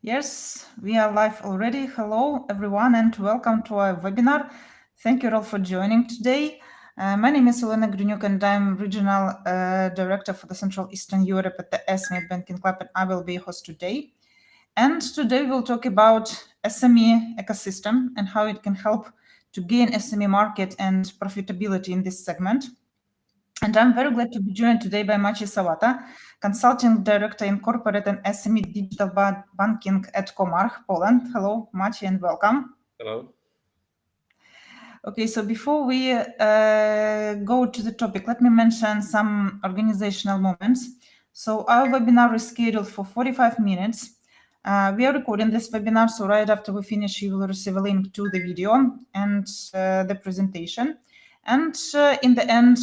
Yes, we are live already. Hello, everyone, and welcome to our webinar. Thank you all for joining today. My name is Olena Gryniuk, and I'm Regional Director for the Central Eastern Europe at the SME Banking Club, and I will be your host today. And today we'll talk about SME ecosystem and how it can help to gain SME market and profitability in this segment. And I'm very glad to be joined today by Maciej Salata, Consulting Director in Corporate and SME Digital Banking at Comarch, Poland. Hello, Maciej, and welcome. Hello. Okay, so before we go to the topic, let me mention some organizational moments. So our webinar is scheduled for 45 minutes. We are recording this webinar, so right after we finish, you will receive a link to the video and the presentation. And in the end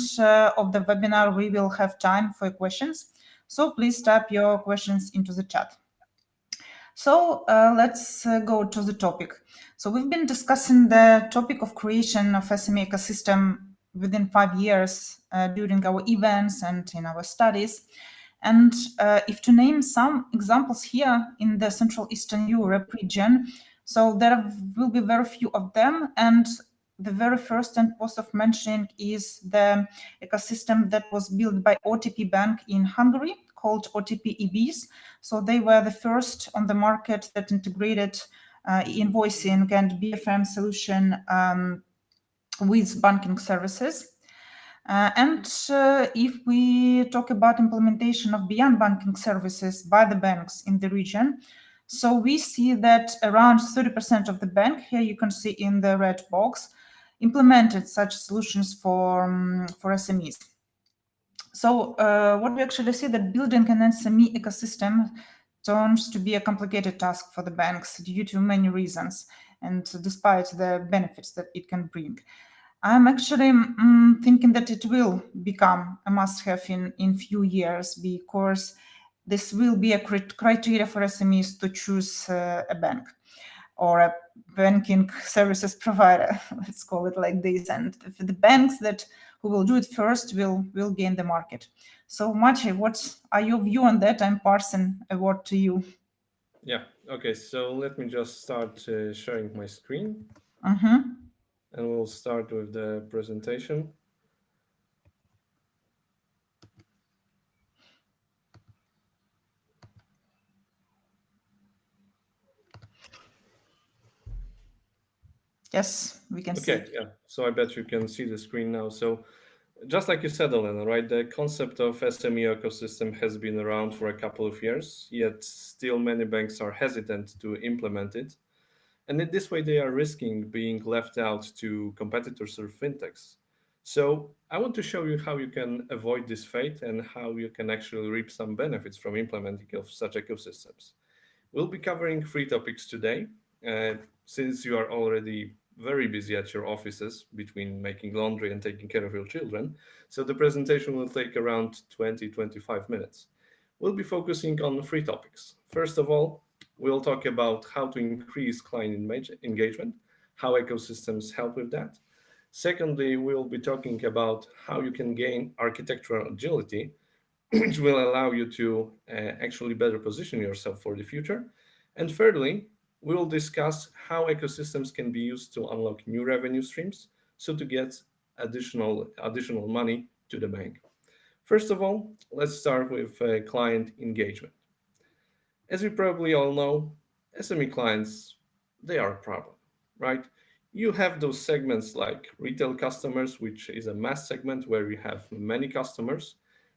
of the webinar, we will have time for questions. So please type your questions into the chat. So let's go to the topic. So we've been discussing the topic of creation of SME ecosystem within 5 years during our events and in our studies. And if to name some examples here in the Central Eastern Europe region, so there will be very few of them. And the very first and most of mentioning is the ecosystem that was built by OTP Bank in Hungary, called OTP EBs. So they were the first on the market that integrated invoicing and BFM solution with banking services. And if we talk about implementation of beyond banking services by the banks in the region, so we see that around 30% of the bank, here you can see in the red box, implemented such solutions for SMEs. So what we actually see that building an SME ecosystem turns to be a complicated task for the banks due to many reasons, and despite the benefits that it can bring. I'm actually thinking that it will become a must-have in few years, because this will be a criteria for SMEs to choose a bank or a banking services provider, let's call it like this. And the banks that who will do it first will gain the market. So Maciej, what are your view on that? I'm passing a word to you. Yeah. Okay. So let me just start sharing my screen, Mm-hmm. and we'll start with the presentation. Yes, we can see Okay. it. Yeah. So I bet you can see the screen now. So just like you said, Elena, right? The concept of SME ecosystem has been around for a couple of years, yet still many banks are hesitant to implement it. And in this way, they are risking being left out to competitors or fintechs. So I want to show you how you can avoid this fate and how you can actually reap some benefits from implementing of such ecosystems. We'll be covering three topics today. Since you are already very busy at your offices between making laundry and taking care of your children, so the presentation will take around 20-25 minutes. We'll be focusing on three topics. First of all, we'll talk about how to increase client engagement, how ecosystems help with that. Secondly, we'll be talking about how you can gain architectural agility, which will allow you to actually better position yourself for the future. And thirdly, we'll discuss how ecosystems can be used to unlock new revenue streams, so to get additional money to the bank. First of all, let's start with client engagement. As we probably all know, SME clients, they are a problem, right? You have those segments like retail customers, which is a mass segment where you have many customers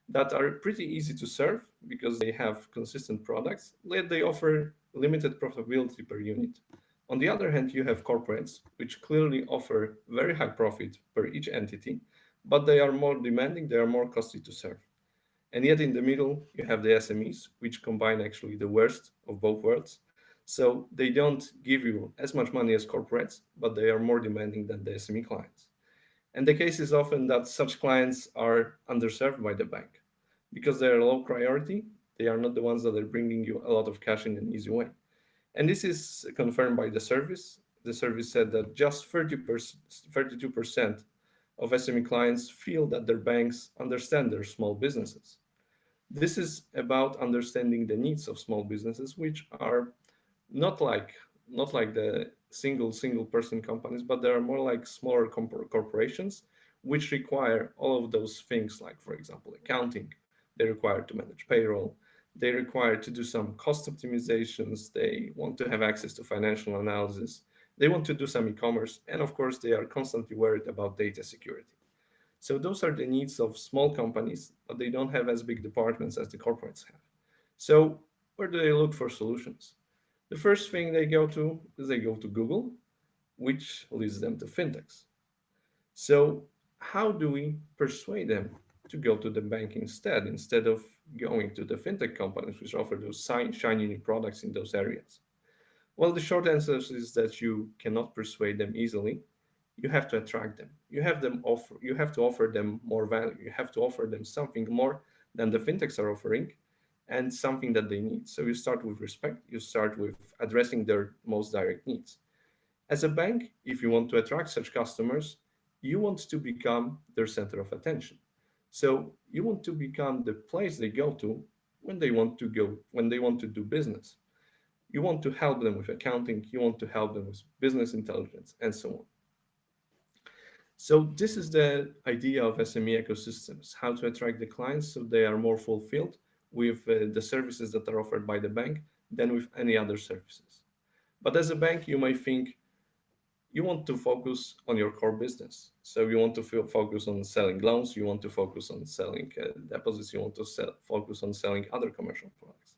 that are pretty easy to serve because they have consistent products, yet they offer limited profitability per unit. On the other hand, you have corporates, which clearly offer very high profit per each entity, but they are more demanding, they are more costly to serve. And yet in the middle, you have the SMEs, which combine actually the worst of both worlds. So they don't give you as much money as corporates, but they are more demanding than the SME clients. And the case is often that such clients are underserved by the bank because they are low priority. They are not the ones that are bringing you a lot of cash in an easy way. And this is confirmed by the service. The service said that just 32% of SME clients feel that their banks understand their small businesses. This is about understanding the needs of small businesses, which are not like not like the single person companies, but there are more like smaller corporations which require all of those things, like for example accounting. They require to manage payroll, they require to do some cost optimizations, they want to have access to financial analysis, they want to do some e-commerce, and of course they are constantly worried about data security. So those are the needs of small companies, but they don't have as big departments as the corporates have. So where do they look for solutions? The first thing they go to is they go to Google, which leads them to fintechs. So how do we persuade them to go to the bank instead of going to the fintech companies which offer those shiny new products in those areas? Well, the short answer is that you cannot persuade them easily. You have to attract them. You have to offer them more value. You have to offer them something more than the fintechs are offering and something that they need. So you start with respect, you start with addressing their most direct needs. As a bank, if you want to attract such customers, you want to become their center of attention. So you want to become the place they go to when they want to do business. You want to help them with accounting, you want to help them with business intelligence, and so on. So this is the idea of SME ecosystems, how to attract the clients so they are more fulfilled with the services that are offered by the bank than with any other services. But as a bank, you might think you want to focus on your core business. So you want to focus on selling loans, you want to focus on selling deposits, you want to focus on selling other commercial products.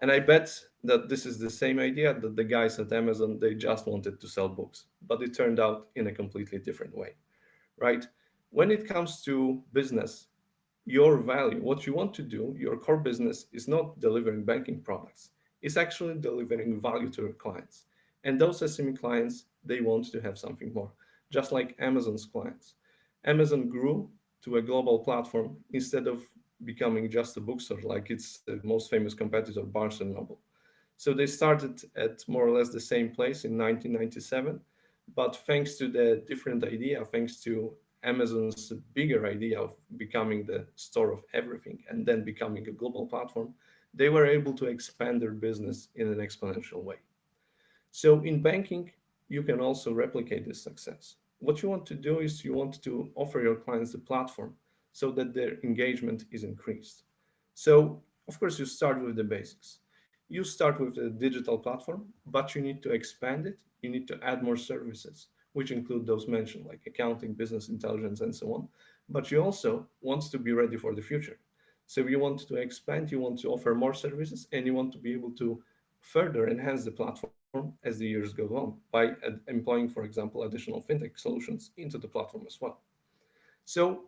And I bet that this is the same idea that the guys at Amazon, they just wanted to sell books, but it turned out in a completely different way, right? When it comes to business, your value, what you want to do, your core business is not delivering banking products. It's actually delivering value to your clients. And those SME clients, they want to have something more, just like Amazon's clients. Amazon grew to a global platform instead of becoming just a bookstore like its most famous competitor, Barnes and Noble. So they started at more or less the same place in 1997, but thanks to the different idea, thanks to Amazon's bigger idea of becoming the store of everything and then becoming a global platform, they were able to expand their business in an exponential way. So in banking, you can also replicate this success. What you want to do is you want to offer your clients the platform so that their engagement is increased. So, of course, you start with the basics. You start with the digital platform, but you need to expand it. You need to add more services, which include those mentioned, like accounting, business intelligence, and so on. But you also want to be ready for the future. So you want to expand, you want to offer more services, and you want to be able to further enhance the platform as the years go on by employing, for example, additional fintech solutions into the platform as well. So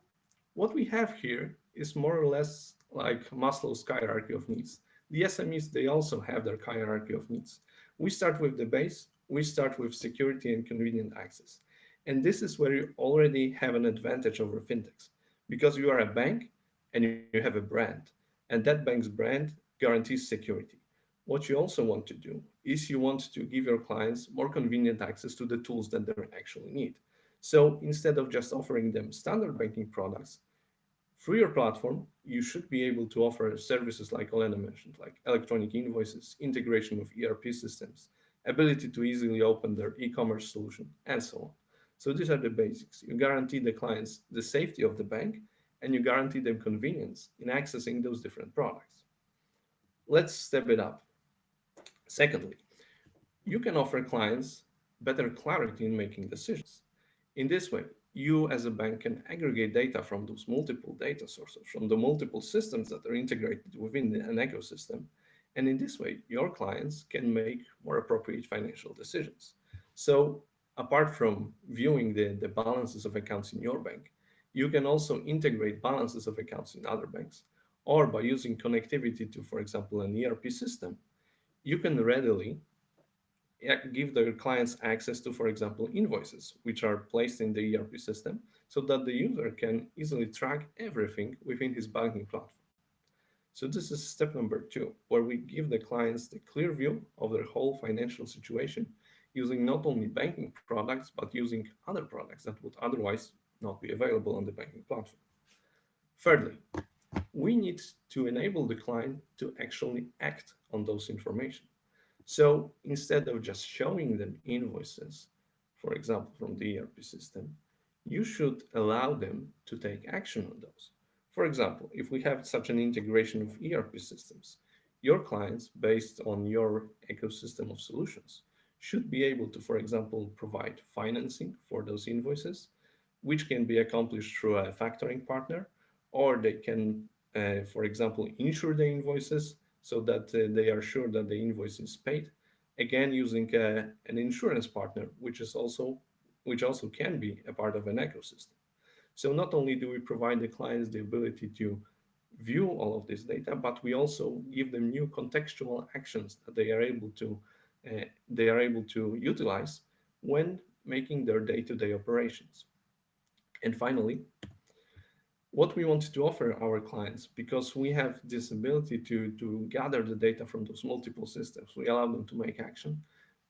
what we have here is more or less like Maslow's hierarchy of needs. The SMEs, they also have their hierarchy of needs. We start with the base, we start with security and convenient access. And this is where you already have an advantage over fintechs because you are a bank and you have a brand. And that bank's brand guarantees security. What you also want to do is you want to give your clients more convenient access to the tools that they actually need. So instead of just offering them standard banking products, through your platform, you should be able to offer services like Olena mentioned, like electronic invoices, integration with ERP systems, ability to easily open their e-commerce solution, and so on. So these are the basics. You guarantee the clients the safety of the bank, and you guarantee them convenience in accessing those different products. Let's step it up. Secondly, you can offer clients better clarity in making decisions. In this way, you as a bank can aggregate data from those multiple data sources, from the multiple systems that are integrated within an ecosystem. And in this way, your clients can make more appropriate financial decisions. So apart from viewing the balances of accounts in your bank, you can also integrate balances of accounts in other banks, or by using connectivity to, for example, an ERP system, you can readily give their clients access to, for example, invoices, which are placed in the ERP system so that the user can easily track everything within his banking platform. So this is step number 2, where we give the clients the clear view of their whole financial situation using not only banking products, but using other products that would otherwise not be available on the banking platform. Thirdly, we need to enable the client to actually act on those information. So instead of just showing them invoices, for example, from the ERP system, you should allow them to take action on those. For example, if we have such an integration of ERP systems, your clients, based on your ecosystem of solutions, should be able to, for example, provide financing for those invoices, which can be accomplished through a factoring partner, or they can, for example, insure the invoices so that they are sure that the invoice is paid. Again, using an insurance partner, which also can be a part of an ecosystem. So not only do we provide the clients the ability to view all of this data, but we also give them new contextual actions that they are able to utilize when making their day-to-day operations. And finally, what we want to offer our clients, because we have this ability to gather the data from those multiple systems, we allow them to make action.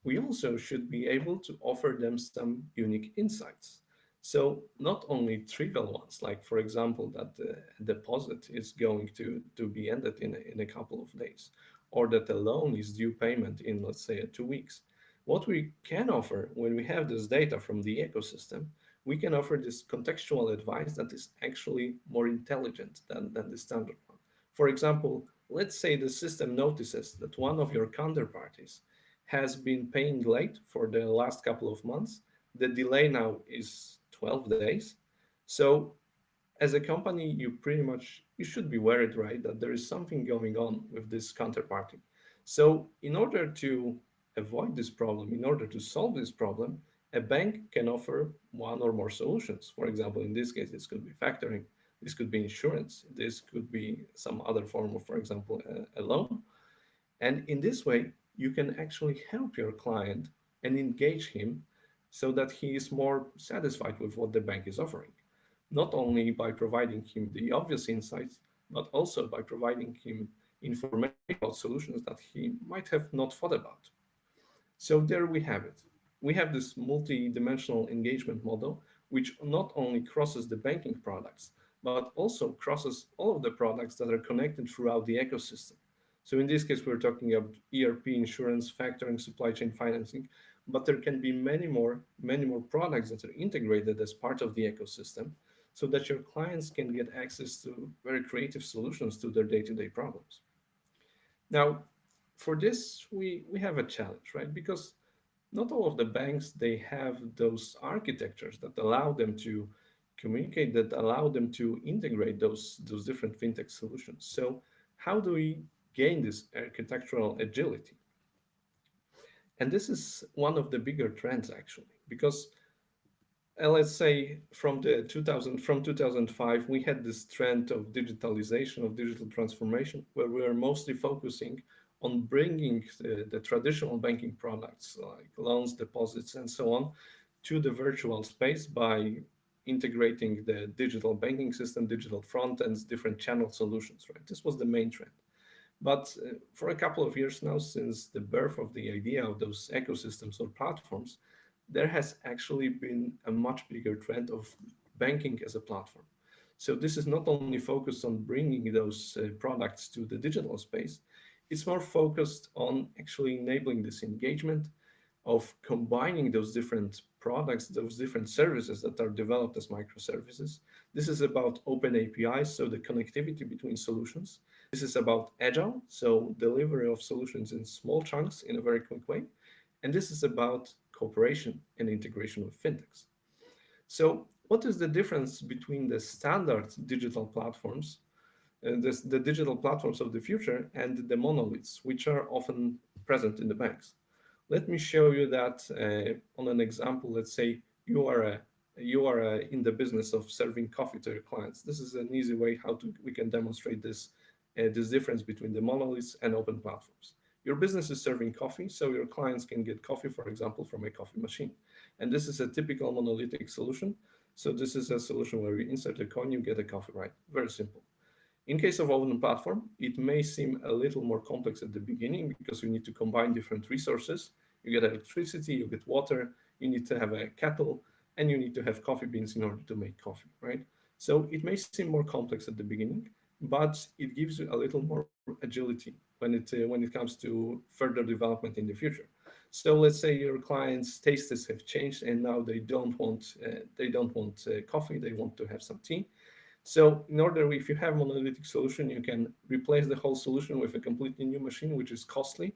We also should be able to offer them some unique insights. So not only trivial ones, like for example, that the deposit is going to be ended in a couple of days, or that a loan is due payment in, let's say, 2 weeks. What we can offer when we have this data from the ecosystem, we can offer this contextual advice that is actually more intelligent than the standard one. For example, let's say the system notices that one of your counterparties has been paying late for the last couple of months. The delay now is 12 days. So as a company, you should be worried, right, that there is something going on with this counterparty. So in order to avoid this problem, in order to solve this problem, a bank can offer one or more solutions. For example, in this case, this could be factoring, this could be insurance, this could be some other form of, for example, a loan. And in this way, you can actually help your client and engage him so that he is more satisfied with what the bank is offering, not only by providing him the obvious insights, but also by providing him information about solutions that he might have not thought about. So there we have it. We have this multi-dimensional engagement model, which not only crosses the banking products, but also crosses all of the products that are connected throughout the ecosystem. So in this case, we're talking about ERP, insurance, factoring, supply chain financing, but there can be many more products that are integrated as part of the ecosystem so that your clients can get access to very creative solutions to their day-to-day problems. Now, for this, we have a challenge, right? Because not all of the banks, they have those architectures that allow them to communicate, that allow them to integrate those different fintech solutions. So how do we gain this architectural agility? And this is one of the bigger trends actually, because let's say from 2005 we had this trend of digitalization, of digital transformation, where we are mostly focusing on bringing the traditional banking products like loans, deposits, and so on to the virtual space by integrating the digital banking system, digital front ends, different channel solutions, right? This was the main trend. But for a couple of years now, since the birth of the idea of those ecosystems or platforms, there has actually been a much bigger trend of banking as a platform. So this is not only focused on bringing those products to the digital space, it's more focused on actually enabling this engagement of combining those different products, those different services that are developed as microservices. This is about open APIs, so the connectivity between solutions. This is about agile, so delivery of solutions in small chunks in a very quick way. And this is about cooperation and integration with fintechs. So what is the difference between the standard digital platforms, the digital platforms of the future, and the monoliths, which are often present in the banks? Let me show you that on an example. Let's say you are in the business of serving coffee to your clients. This is an easy way how we can demonstrate this difference between the monoliths and open platforms. Your business is serving coffee, so your clients can get coffee, for example, from a coffee machine. And this is a typical monolithic solution. So this is a solution where you insert a coin, you get a coffee, right? Very simple. In case of open platform, it may seem a little more complex at the beginning because you need to combine different resources. You get electricity, you get water, you need to have a kettle, and you need to have coffee beans in order to make coffee, right? So it may seem more complex at the beginning, but it gives you a little more agility when it comes to further development in the future. So let's say your clients' tastes have changed, and now they don't want coffee, they want to have some tea. So in order, if you have monolithic solution, you can replace the whole solution with a completely new machine, which is costly,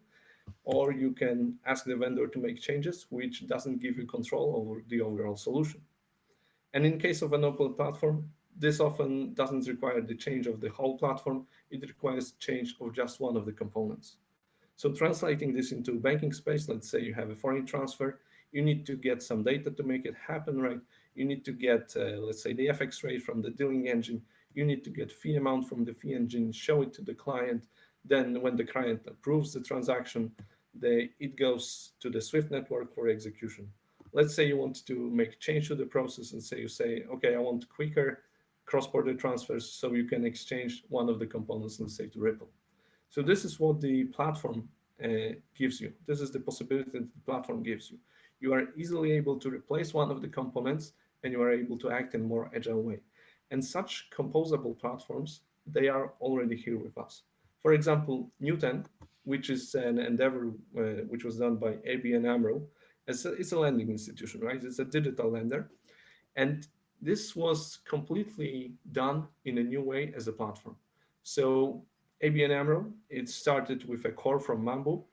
or you can ask the vendor to make changes, which doesn't give you control over the overall solution. And in case of an open platform, this often doesn't require the change of the whole platform. It requires change of just one of the components. So translating this into banking space, let's say you have a foreign transfer, you need to get some data to make it happen, right? You need to get, let's say, the FX rate from the dealing engine. You need to get fee amount from the fee engine, show it to the client. Then when the client approves the transaction, it goes to the Swift network for execution. Let's say you want to make change to the process and you say, okay, I want quicker cross-border transfers so you can exchange one of the components, let's say to Ripple. So this is what the platform gives you. This is the possibility that the platform gives you. You are easily able to replace one of the components, and you are able to act in a more agile way. And such composable platforms, they are already here with us. For example, Newton, which is an endeavor which was done by ABN AMRO, it's a lending institution, right? It's a digital lender. And this was completely done in a new way as a platform. So ABN AMRO, it started with a core from Mambu.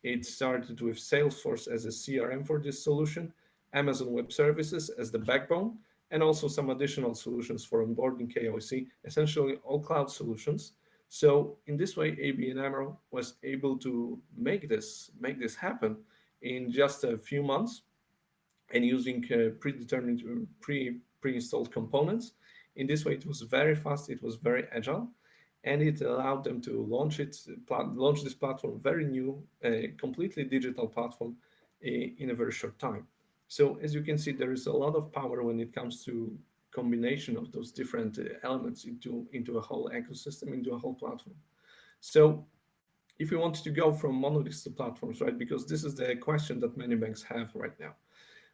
It started with Salesforce as a CRM for this solution, Amazon Web Services as the backbone, and also some additional solutions for onboarding KYC, essentially all cloud solutions. So in this way, ABN AMRO was able to make this happen in just a few months, and using predetermined pre-installed components. In this way, it was very fast, it was very agile, and it allowed them to launch this platform, very new, completely digital platform in a very short time. So as you can see, there is a lot of power when it comes to combination of those different elements into a whole ecosystem, into a whole platform. So if we want to go from monoliths to platforms, right, because this is the question that many banks have right now.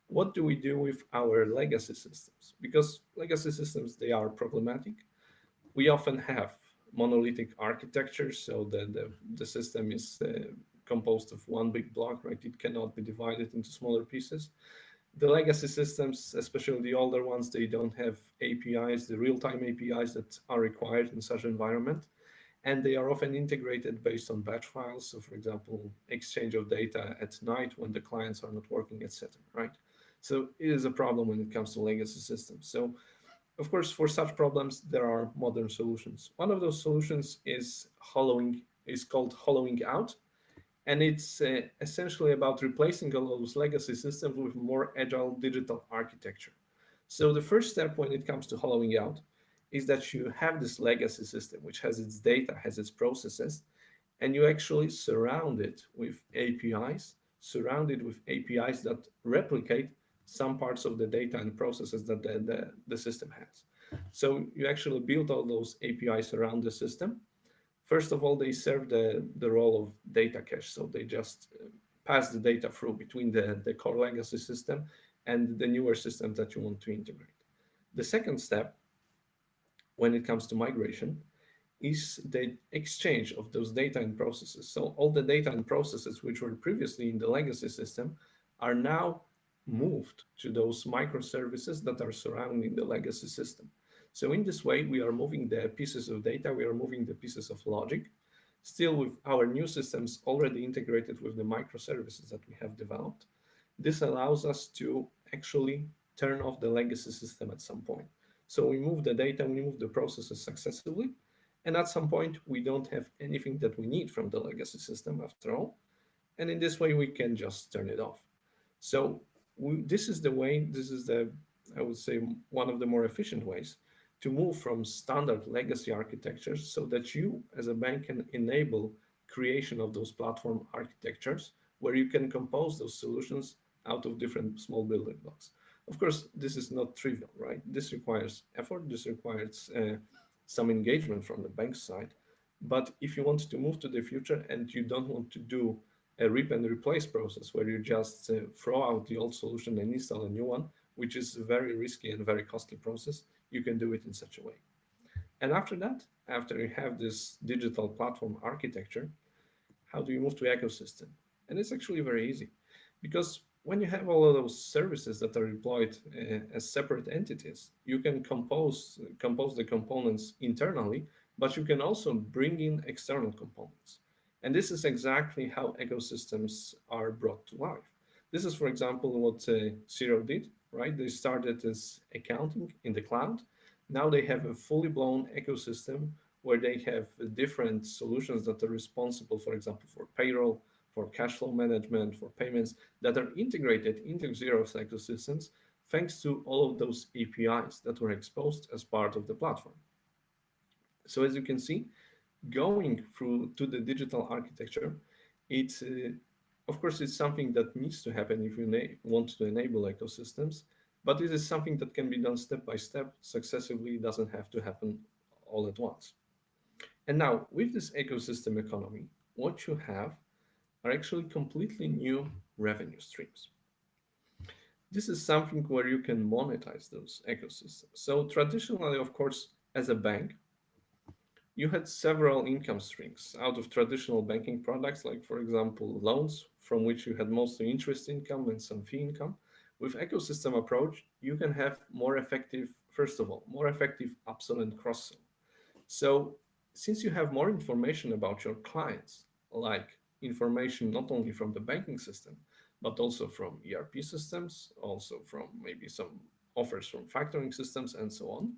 What do we do with our legacy systems? Because legacy systems, they are problematic. We often have monolithic architecture, so the system is composed of one big block, right? It cannot be divided into smaller pieces. The legacy systems, especially the older ones, they don't have APIs, the real-time APIs that are required in such environment. And they are often integrated based on batch files. So for example, exchange of data at night when the clients are not working, etc., right? So it is a problem when it comes to legacy systems. So of course, for such problems, there are modern solutions. One of those solutions is called hollowing out. And it's essentially about replacing all those legacy systems with more agile digital architecture. So the first step when it comes to hollowing out is that you have this legacy system, which has its data, has its processes, and you actually surround it with APIs that replicate some parts of the data and processes that the system has. So you actually build all those APIs around the system. First of all, they serve the role of data cache. So they just pass the data through between the core legacy system and the newer systems that you want to integrate. The second step, when it comes to migration, is the exchange of those data and processes. So all the data and processes which were previously in the legacy system are now moved to those microservices that are surrounding the legacy system. So in this way, we are moving the pieces of data, we are moving the pieces of logic, still with our new systems already integrated with the microservices that we have developed. This allows us to actually turn off the legacy system at some point. So we move the data, we move the processes successively, and at some point, we don't have anything that we need from the legacy system after all. And in this way, we can just turn it off. So this is I would say, one of the more efficient ways to move from standard legacy architectures so that you as a bank can enable creation of those platform architectures where you can compose those solutions out of different small building blocks. Of course, this is not trivial, right? This requires effort, this requires some engagement from the bank side. But if you want to move to the future and you don't want to do a rip and replace process where you just throw out the old solution and install a new one, which is a very risky and very costly process, you can do it in such a way. And after that, after you have this digital platform architecture, how do you move to ecosystem? And it's actually very easy because when you have all of those services that are deployed as separate entities, you can compose the components internally, but you can also bring in external components. And this is exactly how ecosystems are brought to life. This is, for example, what Zero did, right? They started as accounting in the cloud. Now they have a fully blown ecosystem where they have different solutions that are responsible, for example, for payroll, for cash flow management, for payments that are integrated into Xero's ecosystems thanks to all of those APIs that were exposed as part of the platform. So as you can see, going through to the digital architecture, it's of course it's something that needs to happen if you want to enable ecosystems, but it is something that can be done step by step successively. It doesn't have to happen all at once. And now with this ecosystem economy, what you have are actually completely new revenue streams. This is something where you can monetize those ecosystems. So traditionally, of course, as a bank, you had several income streams out of traditional banking products, like, for example, loans, from which you had mostly interest income and some fee income. With ecosystem approach, you can have more effective, first of all, more effective upsell and cross-sell. So since you have more information about your clients, like information not only from the banking system, but also from ERP systems, also from maybe some offers from factoring systems and so on,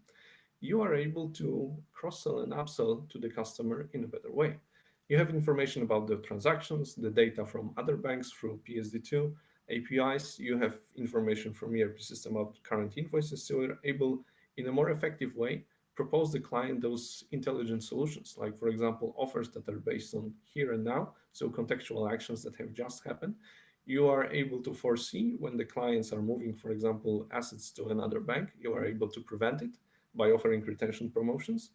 you are able to cross-sell and upsell to the customer in a better way. You have information about the transactions, the data from other banks through PSD2 APIs. You have information from ERP system about current invoices. So you're able, in a more effective way, propose the client those intelligent solutions, like, for example, offers that are based on here and now, so contextual actions that have just happened. You are able to foresee when the clients are moving, for example, assets to another bank. You are able to prevent it by offering retention promotions.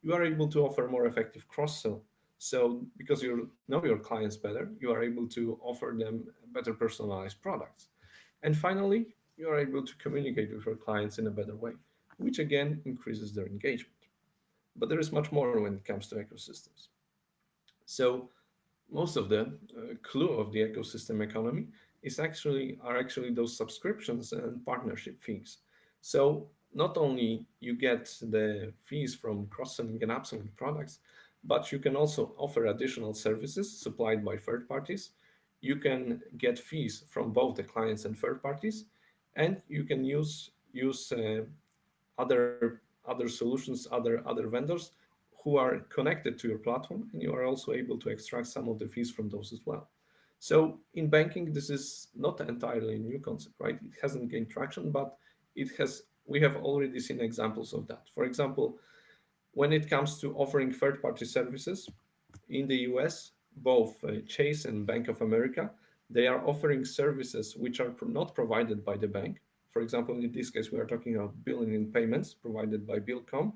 You are able to offer more effective cross-sell. So because you know your clients better, you are able to offer them better personalized products. And finally, you are able to communicate with your clients in a better way, which again increases their engagement. But there is much more when it comes to ecosystems. So most of the clue of the ecosystem economy are actually those subscriptions and partnership fees. So not only you get the fees from cross-selling and upselling products, but you can also offer additional services supplied by third parties. You can get fees from both the clients and third parties, and you can use other solutions, other vendors who are connected to your platform, and you are also able to extract some of the fees from those as well. So in banking, this is not entirely a new concept, right? It hasn't gained traction, but it has. We have already seen examples of that. For example, when it comes to offering third-party services in the US, both Chase and Bank of America, they are offering services which are not provided by the bank. For example, in this case, we are talking about billing and payments provided by Billcom,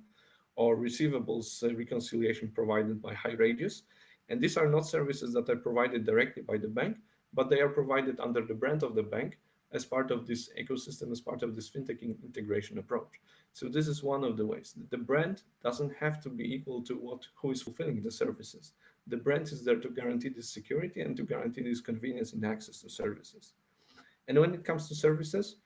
or receivables reconciliation provided by HighRadius. And these are not services that are provided directly by the bank, but they are provided under the brand of the bank as part of this ecosystem, as part of this fintech integration approach. So this is one of the ways. The brand doesn't have to be equal to who is fulfilling the services. The brand is there to guarantee this security and to guarantee this convenience in access to services. And when it comes to services,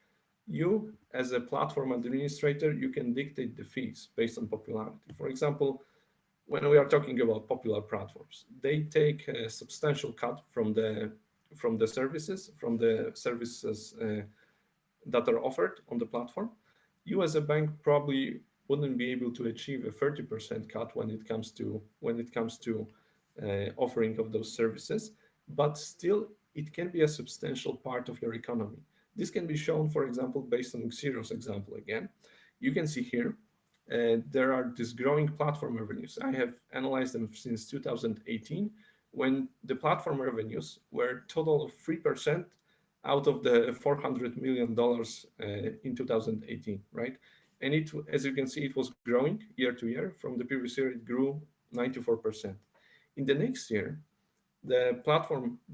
you, as a platform administrator, you can dictate the fees based on popularity. For example, when we are talking about popular platforms, they take a substantial cut from the services, that are offered on the platform. You, as a bank, probably wouldn't be able to achieve a 30% cut when it comes to offering of those services, but still it can be a substantial part of your economy. This can be shown, for example, based on Xero's example again. You can see here, there are these growing platform revenues. I have analyzed them since 2018, when the platform revenues were total of 3% out of the $400 million in 2018, right? And it, as you can see, it was growing year to year. From the previous year, it grew 94%. In the next year, the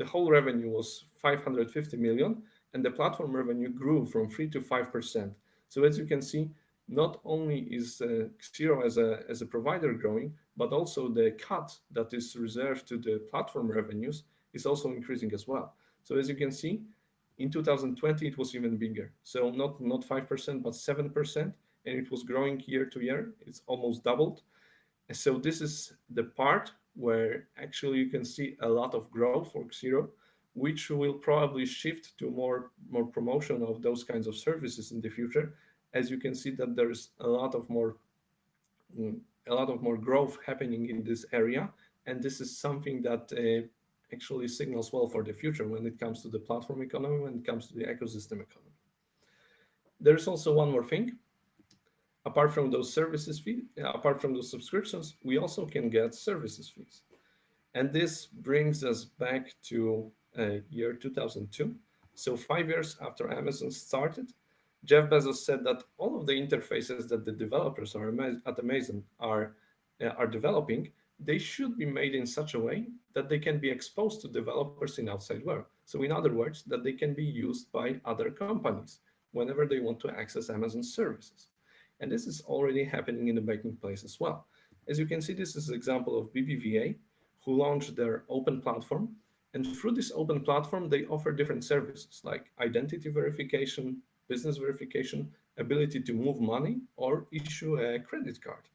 whole revenue was 550 million, and the platform revenue grew from 3 to 5%. So as you can see, not only is Xero as a provider growing, but also the cut that is reserved to the platform revenues is also increasing as well. So as you can see, in 2020 it was even bigger. So not 5%, but 7%, and it was growing year to year. It's almost doubled. And so this is the part where actually you can see a lot of growth for Xero, which will probably shift to more promotion of those kinds of services in the future. As you can see that there's mm, a lot of more growth happening in this area, and this is something that actually signals well for the future when it comes to the platform economy, when it comes to the ecosystem economy. There's also one more thing. Apart from those apart from those subscriptions, we also can get services fees. And this brings us back to year 2002. So 5 years after Amazon started, Jeff Bezos said that all of the interfaces that the developers at Amazon are developing, they should be made in such a way that they can be exposed to developers in outside world. So in other words, that they can be used by other companies whenever they want to access Amazon's services. And this is already happening in the banking place as well. As you can see, this is an example of BBVA, who launched their open platform. And through this open platform, they offer different services like identity verification, business verification, ability to move money, or issue a credit card.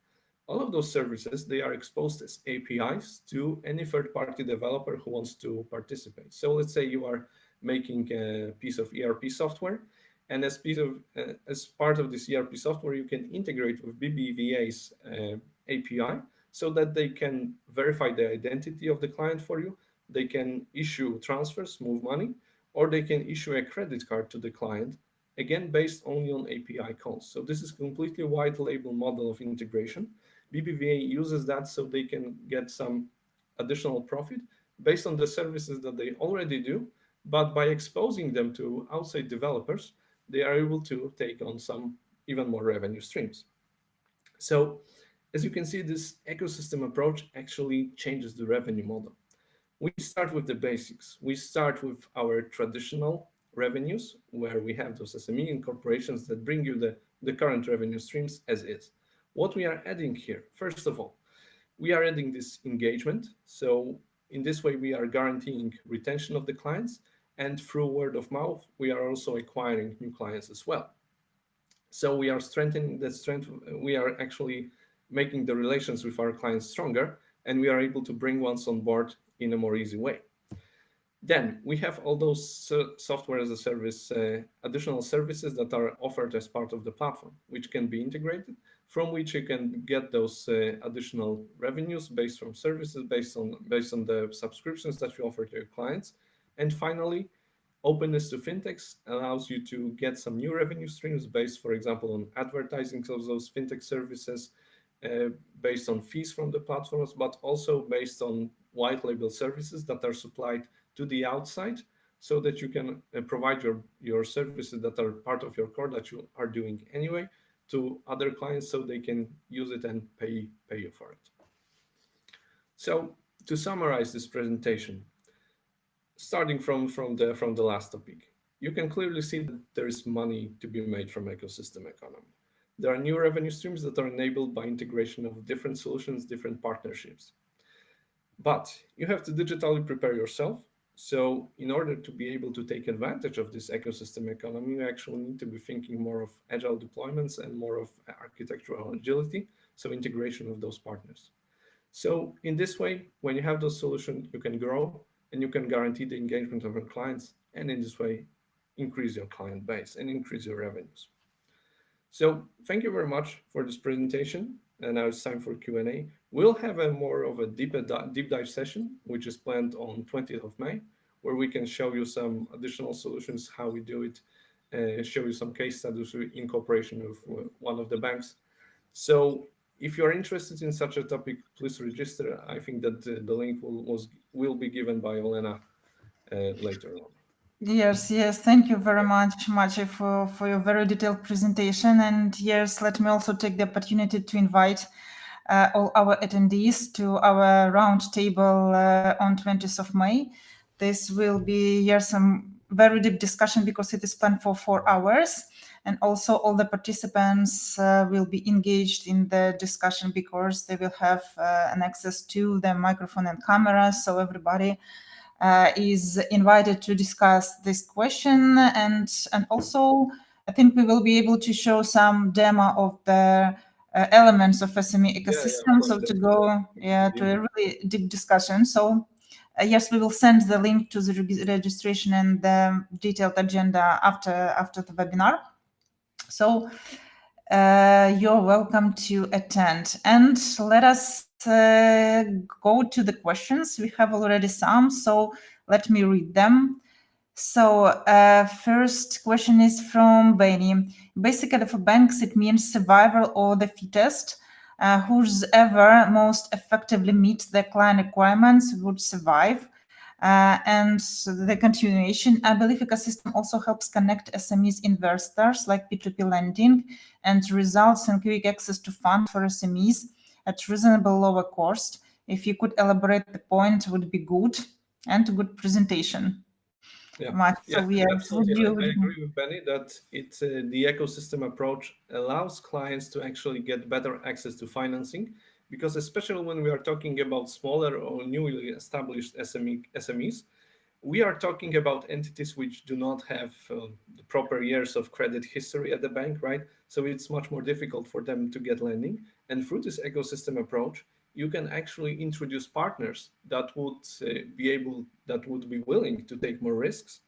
All of those services, they are exposed as APIs to any third-party developer who wants to participate. So let's say you are making a piece of ERP software, and as part of this ERP software, you can integrate with BBVA's API so that they can verify the identity of the client for you. They can issue transfers, move money, or they can issue a credit card to the client, again, based only on API calls. So this is completely white label model of integration. BBVA uses that so they can get some additional profit based on the services that they already do, but by exposing them to outside developers, they are able to take on some even more revenue streams. So as you can see, this ecosystem approach actually changes the revenue model. We start with the basics. We start with our traditional revenues, where we have those SME and corporations that bring you the current revenue streams as is. What we are adding here, first of all, we are adding this engagement. So in this way, we are guaranteeing retention of the clients, and through word of mouth, we are also acquiring new clients as well. So we are strengthening the strength. We are actually making the relations with our clients stronger, and we are able to bring ones on board in a more easy way. Then we have all those software as a service, additional services that are offered as part of the platform, which can be integrated, from which you can get those additional revenues based from services, based on the subscriptions that you offer to your clients. And finally, openness to fintechs allows you to get some new revenue streams based, for example, on advertising of those fintech services, based on fees from the platforms, but also based on white label services that are supplied to the outside, so that you can provide your services that are part of your core that you are doing anyway to other clients, so they can use it and pay you for it. So to summarize this presentation, starting from the last topic, you can clearly see that there is money to be made from ecosystem economy. There are new revenue streams that are enabled by integration of different solutions, different partnerships. But you have to digitally prepare yourself. So in order to be able to take advantage of this ecosystem economy, you actually need to be thinking more of agile deployments and more of architectural agility, so integration of those partners. So in this way, when you have those solutions, you can grow and you can guarantee the engagement of your clients, and in this way, increase your client base and increase your revenues. So thank you very much for this presentation, and now it's time for Q&A. We'll have more of a deep dive session, which is planned on 20th of May, where we can show you some additional solutions, how we do it, show you some case studies in cooperation with one of the banks. So if you're interested in such a topic, please register. I think that the link will be given by Olena later on. Yes, thank you very much, Maciej, for your very detailed presentation. And yes, let me also take the opportunity to invite all our attendees to our roundtable on 20th of May. This will be some very deep discussion because it is planned for 4 hours. And also all the participants will be engaged in the discussion because they will have an access to the microphone and camera. So everybody is invited to discuss this question. And also, I think we will be able to show some demo of the elements of SME Yeah, of ecosystem. course, So to go to definitely. a really deep discussion. So yes, we will send the link to the registration and the detailed agenda after the webinar. So you're welcome to attend. And let us go to the questions. We have already some, so let me read them. So first question is from Benny. Basically, for banks, it means survival or the fittest. Whoever most effectively meets the client requirements would survive. And the continuation, I believe ecosystem also helps connect SMEs investors like P2P lending and results in quick access to funds for SMEs at reasonable lower cost. If you could elaborate the point, would be good, and good presentation. Yeah, Matt, so yeah, yes, would absolutely. you? I agree with Benny that the ecosystem approach allows clients to actually get better access to financing, because especially when we are talking about smaller or newly established SMEs, we are talking about entities which do not have the proper years of credit history at the bank, right? So it's much more difficult for them to get lending. And through this ecosystem approach, you can actually introduce partners that would be willing to take more risks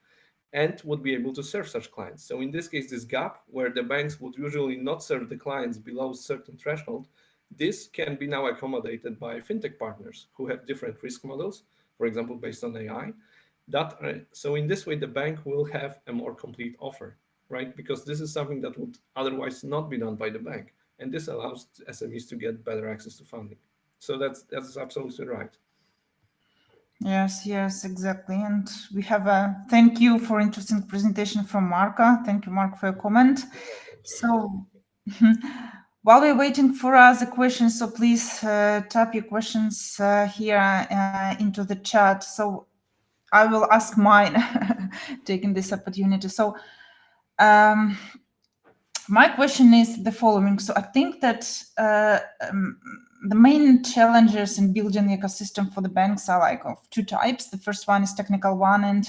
and would be able to serve such clients. So in this case, this gap where the banks would usually not serve the clients below a certain threshold, this can be now accommodated by fintech partners who have different risk models, for example, based on AI. So in this way, the bank will have a more complete offer, right? Because this is something that would otherwise not be done by the bank, and this allows SMEs to get better access to funding. So that's absolutely right. Yes, exactly. And we have a thank you for interesting presentation from Marka. Thank you, Mark, for your comment. So while we're waiting for the questions, so please type your questions here into the chat. So I will ask mine, taking this opportunity. So my question is the following. So I think that the main challenges in building the ecosystem for the banks are like of two types. The first one is technical one, and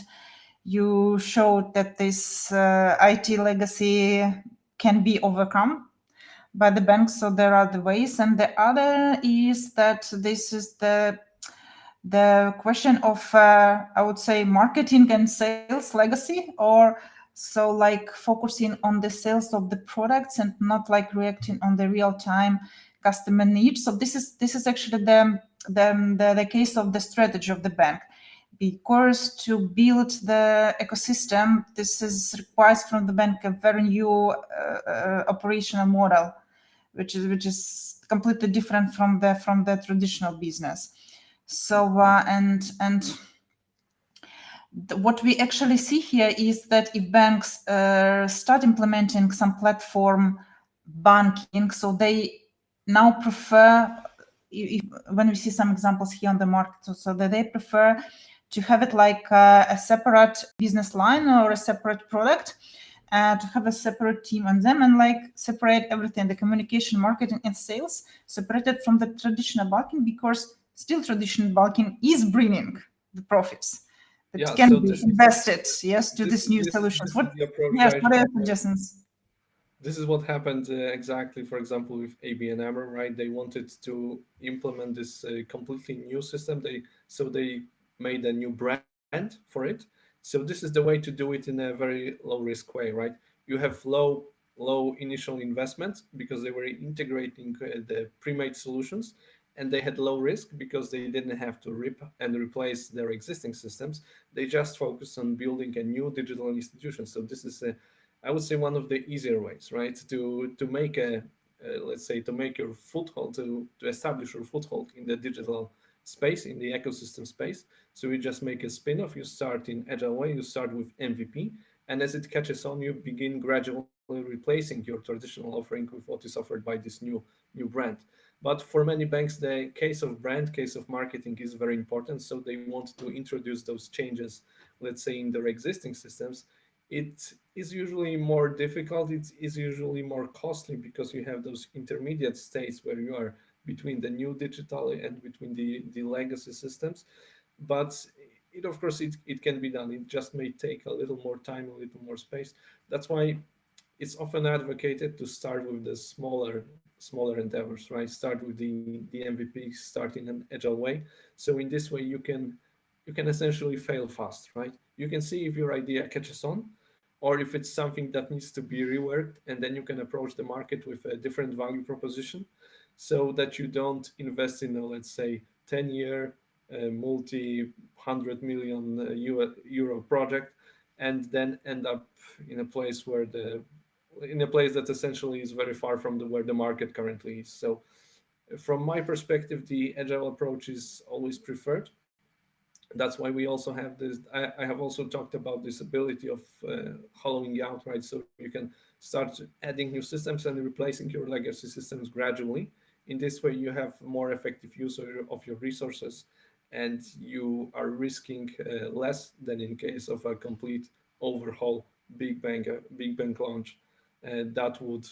you showed that this IT legacy can be overcome by the banks. So there are the ways, and the other is that this is the question of I would say marketing and sales legacy, or so like focusing on the sales of the products and not like reacting on the real time customer needs. So this is actually the case of the strategy of the bank, because to build the ecosystem, this is requires from the bank a very new operational model, which is completely different from the traditional business. So what we actually see here is that if banks start implementing some platform banking, so they now prefer, when we see some examples here on the market, so that they prefer to have it like a separate business line or a separate product, to have a separate team on them, and like separate everything, the communication, marketing, and sales, separated from the traditional banking, because still traditional banking is bringing the profits that Yeah, can so be invested, yes, to these new solutions. this is the approach, Yes, right? what are your suggestions? This is what happened exactly, for example, with ABN AMRO, right? They wanted to implement this completely new system. They made a new brand for it. So this is the way to do it in a very low risk way, right? You have low initial investment because they were integrating the pre-made solutions, and they had low risk because they didn't have to rip and replace their existing systems. They just focused on building a new digital institution. So this is I would say one of the easier ways, right, to make a let's say to make your foothold, to establish your foothold in the digital space, in the ecosystem space. So you just make a spin-off. You start in agile way. You start with MVP, and as it catches on, you begin gradually replacing your traditional offering with what is offered by this new brand. But for many banks, the case of brand, case of marketing is very important. So they want to introduce those changes, let's say, in their existing systems it is usually more difficult. It is usually more costly because you have those intermediate states where you are between the new digital and between the legacy systems. But it, of course, it can be done. It just may take a little more time, a little more space. That's why it's often advocated to start with the smaller endeavors, right? Start with the MVP, start in an agile way. So in this way, you can essentially fail fast, right? You can see if your idea catches on, or if it's something that needs to be reworked, and then you can approach the market with a different value proposition, so that you don't invest in a, let's say, 10-year multi-100 million euro project, and then end up in a place where the in a place that essentially is very far from where the market currently is. So from my perspective, the agile approach is always preferred. That's why we also have this. I have also talked about this ability of hollowing out, right? So you can start adding new systems and replacing your legacy systems gradually. In this way, you have more effective use of your resources, and you are risking less than in case of a complete overhaul, big bang launch. That would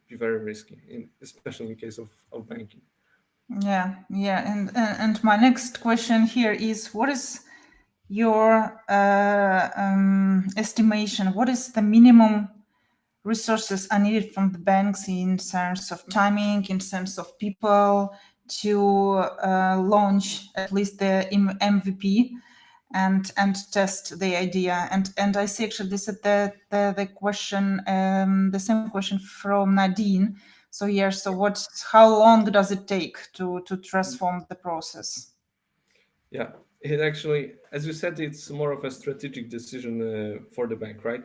be very risky, especially in case of banking. Yeah. And my next question here is, what is your estimation? What is the minimum resources are needed from the banks in terms of timing, in terms of people to launch at least the MVP and test the idea? And I see actually this is the question, the same question from Nadine. So yeah, so how long does it take to transform the process? Yeah, it actually, as you said, it's more of a strategic decision for the bank, right?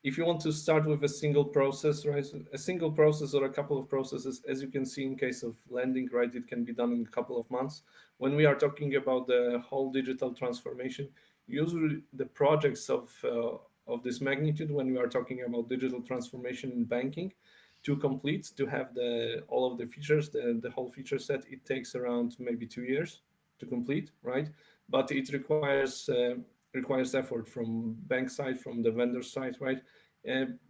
If you want to start with a single process, right, a single process or a couple of processes, as you can see in case of lending, right, it can be done in a couple of months. When we are talking about the whole digital transformation, usually the projects of this magnitude, when we are talking about digital transformation in banking, to complete, to have the all of the features, the whole feature set, it takes around maybe 2 years to complete, right? But it requires effort from bank side, from the vendor side, right?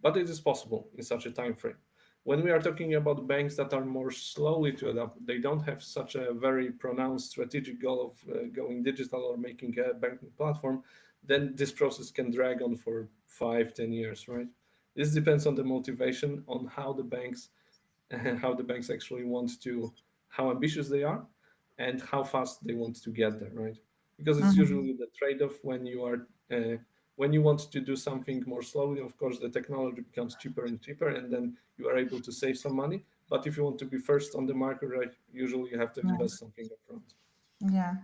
But it is possible in such a time frame. When we are talking about banks that are more slowly to adapt, they don't have such a very pronounced strategic goal of going digital or making a banking platform, then this process can drag on for 5, 10 years, right? This depends on the motivation, on how the banks actually want to, how ambitious they are, and how fast they want to get there, right? Because it's Mhm. usually the trade-off when you want to do something more slowly. Of course, the technology becomes cheaper and cheaper, and then you are able to save some money. But if you want to be first on the market, right, usually you have to invest something upfront.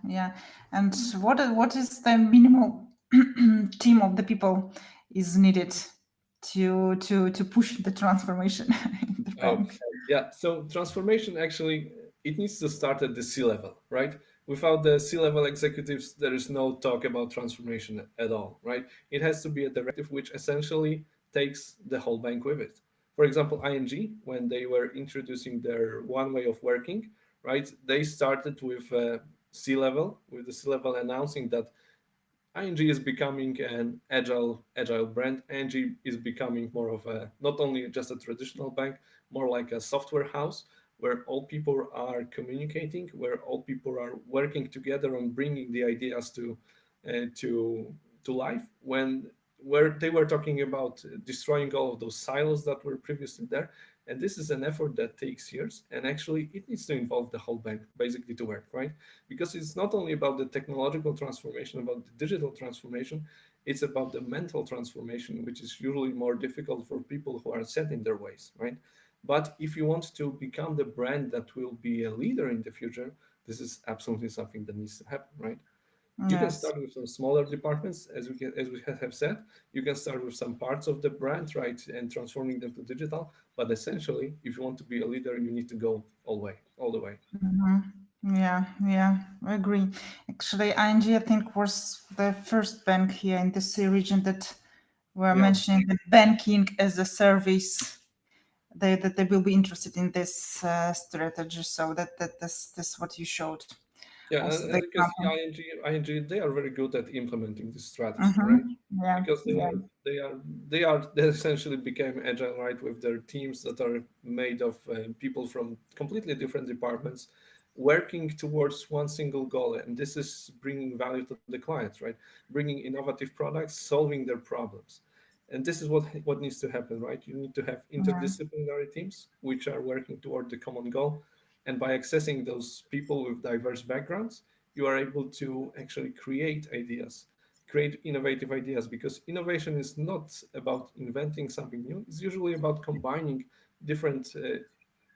Yeah. And what is the minimal team of the people is needed to push the transformation in the Okay. bank? Yeah. So transformation actually it needs to start at the C level, right? Without the C level executives, there is no talk about transformation at all, right? It has to be a directive which essentially takes the whole bank with it. For example, ING, when they were introducing their one way of working, right? They started with C level, with the C level announcing that ING is becoming an agile brand. ING is becoming more of a not only just a traditional bank, more like a software house where all people are communicating, where all people are working together on bringing the ideas to life. Where they were talking about destroying all of those silos that were previously there, and this is an effort that takes years, and actually it needs to involve the whole bank basically to work, right? Because it's not only about the technological transformation, about the digital transformation, it's about the mental transformation, which is usually more difficult for people who are set in their ways, right? But if you want to become the brand that will be a leader in the future, this is absolutely something that needs to happen, right? You can Yes. start with some smaller departments, as we have said. You can start with some parts of the brand, right, and transforming them to digital. But essentially, if you want to be a leader, you need to go all the way. Yeah, I agree. Actually, ING, I think, was the first bank here in this region that were Yeah. mentioning the banking as a service. That they will be interested in this strategy. So that's what you showed. Yeah, also and the as you can see, example. ING, they are very good at implementing this strategy, right? Mm-hmm. Yeah, Because yeah, they essentially became agile, right, with their teams that are made of people from completely different departments working towards one single goal, and this is bringing value to the clients, right? Bringing innovative products, solving their problems. And this is what needs to happen, right? You need to have yeah, interdisciplinary teams which are working toward the common goal, and by accessing those people with diverse backgrounds, you are able to actually create ideas, create innovative ideas, because innovation is not about inventing something new. It's usually about different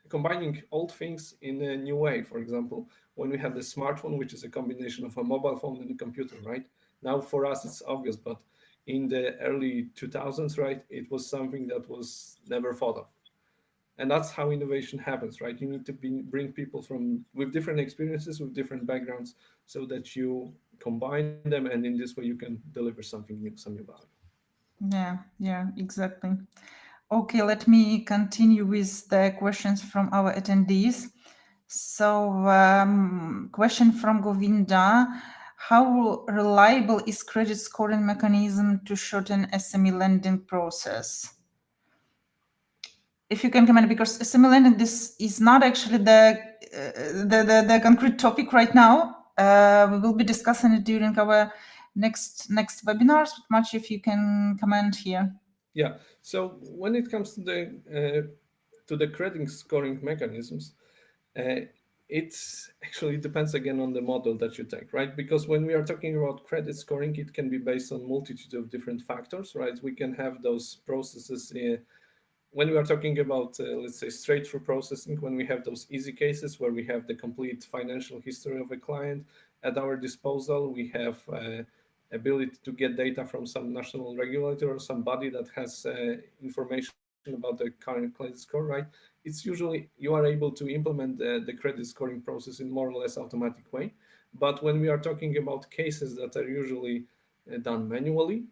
combining old things in a new way. For example, when we have the smartphone, which is a combination of a mobile phone and a computer, right? Now for us it's obvious, but in the early 2000s, right, it was something that was never thought of. And that's how innovation happens, right? You need to bring people from with different experiences, with different backgrounds, so that you combine them, and in this way you can deliver something new, some new value. yeah, yeah, exactly. Okay, let me continue with the questions from our attendees. So, question from Govinda: how reliable is credit scoring mechanism to shorten SME lending process? If you can comment, because SME lending, this is not actually the concrete topic right now. We will be discussing it during our next webinars. But much if you can comment here. Yeah. So when it comes to the credit scoring mechanisms, uh, it actually depends again on the model that you take, right? Because when we are talking about credit scoring, it can be based on multitude of different factors, right? We can have those processes when we are talking about, let's say, straight-through processing, when we have those easy cases where we have the complete financial history of a client at our disposal, we have ability to get data from some national regulator or somebody that has information about the current credit score, right? It's usually you are able to implement the credit scoring process in more or less automatic way. But when we are talking about cases that are usually done manually,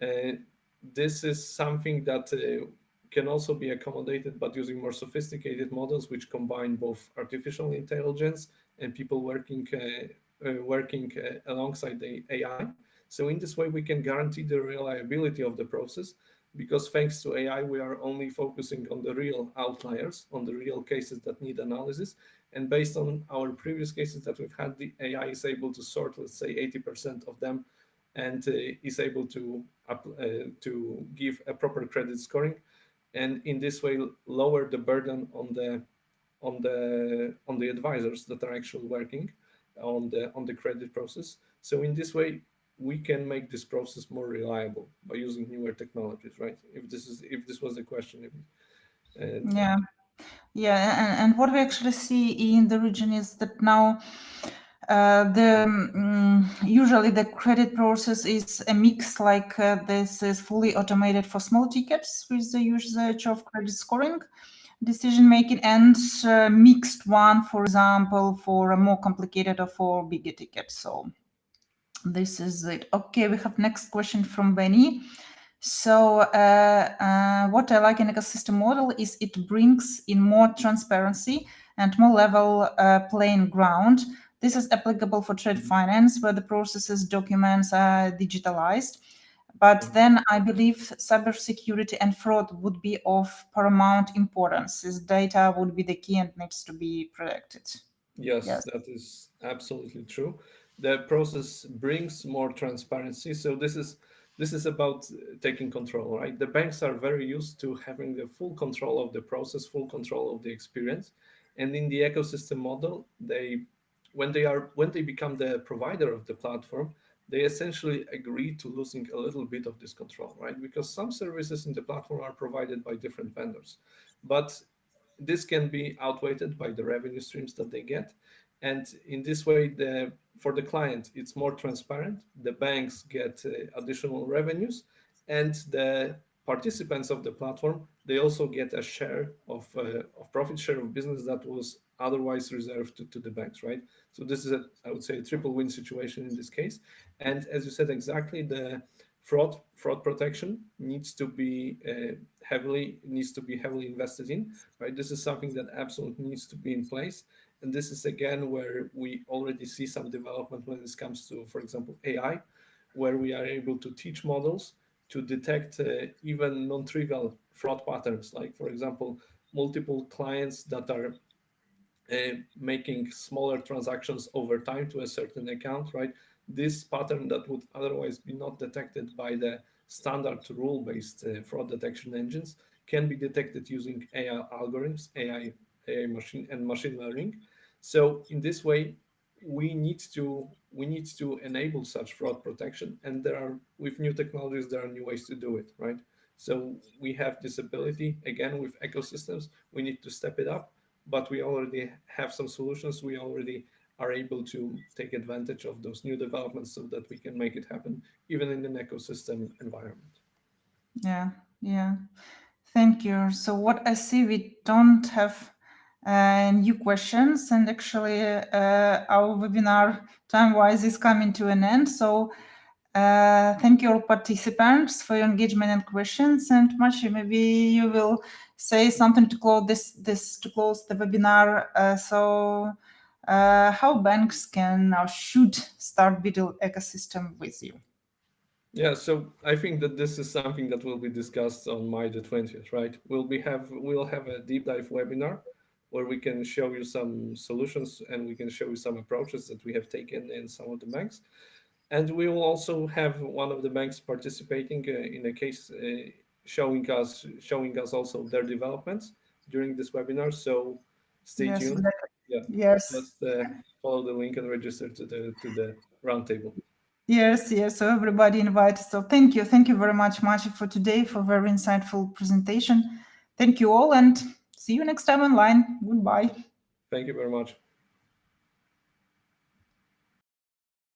uh, this is something that can also be accommodated, but using more sophisticated models, which combine both artificial intelligence and people working alongside the AI. So in this way, we can guarantee the reliability of the process, because thanks to AI, we are only focusing on the real outliers, on the real cases that need analysis. And based on our previous cases that we've had, the AI is able to sort, let's say, 80% of them, and is able to give a proper credit scoring, and in this way lower the burden on the advisors that are actually working on the credit process. So in this way we can make this process more reliable by using newer technologies, right? If this was the question. And Yeah. Yeah, and what we actually see in the region is that now usually the credit process is a mix, like this is fully automated for small tickets with the usage of credit scoring, decision making, and mixed one, for example, for a more complicated or for bigger tickets. So this is it. Okay, we have next question from Benny. So what I like in ecosystem model is it brings in more transparency and more level playing ground. This is applicable for trade finance, where the processes, documents are digitalized. But then I believe cybersecurity and fraud would be of paramount importance. This data would be the key and needs to be protected. yes, Yes. that is absolutely true. The process brings more transparency. So this is about taking control, right? The banks are very used to having the full control of the process, full control of the experience. And in the ecosystem model, when they become the provider of the platform, they essentially agree to losing a little bit of this control, right? Because some services in the platform are provided by different vendors. But this can be outweighed by the revenue streams that they get, and in this way for the client it's more transparent. The banks get additional revenues, and the participants of the platform, they also get a share of profit share of business that was otherwise reserved to the banks, right? So this is I would say a triple win situation in this case. And as you said, exactly, the fraud protection needs to be heavily invested in, right? This is something that absolutely needs to be in place. And this is again where we already see some development when it comes to, for example, AI, where we are able to teach models to detect even non-trivial fraud patterns, like, for example, multiple clients that are making smaller transactions over time to a certain account, right? This pattern that would otherwise be not detected by the standard rule-based fraud detection engines can be detected using AI algorithms, AI machine learning. So in this way, we need to enable such fraud protection, and with new technologies there are new ways to do it, right? So we have this ability again with ecosystems. We need to step it up, but we already have some solutions. We already are able to take advantage of those new developments so that we can make it happen even in an ecosystem environment. Yeah. Thank you. So what I see, we don't have new questions, and actually our webinar time-wise is coming to an end. So thank you all participants for your engagement and questions. And Maciej, maybe you will say something to close to close the webinar. So how banks can or should start building ecosystem with you? Yeah, so I think that this is something that will be discussed on May the 20th, right? We'll have a deep dive webinar where we can show you some solutions and we can show you some approaches that we have taken in some of the banks. And we will also have one of the banks participating in a case showing us also their developments during this webinar. So stay Yes, tuned. exactly. Yeah, Yes. just follow the link and register to the roundtable. Yes. So everybody invited. So thank you very much, Maciej, for today, for very insightful presentation. Thank you all, and see you next time online. Goodbye. Thank you very much.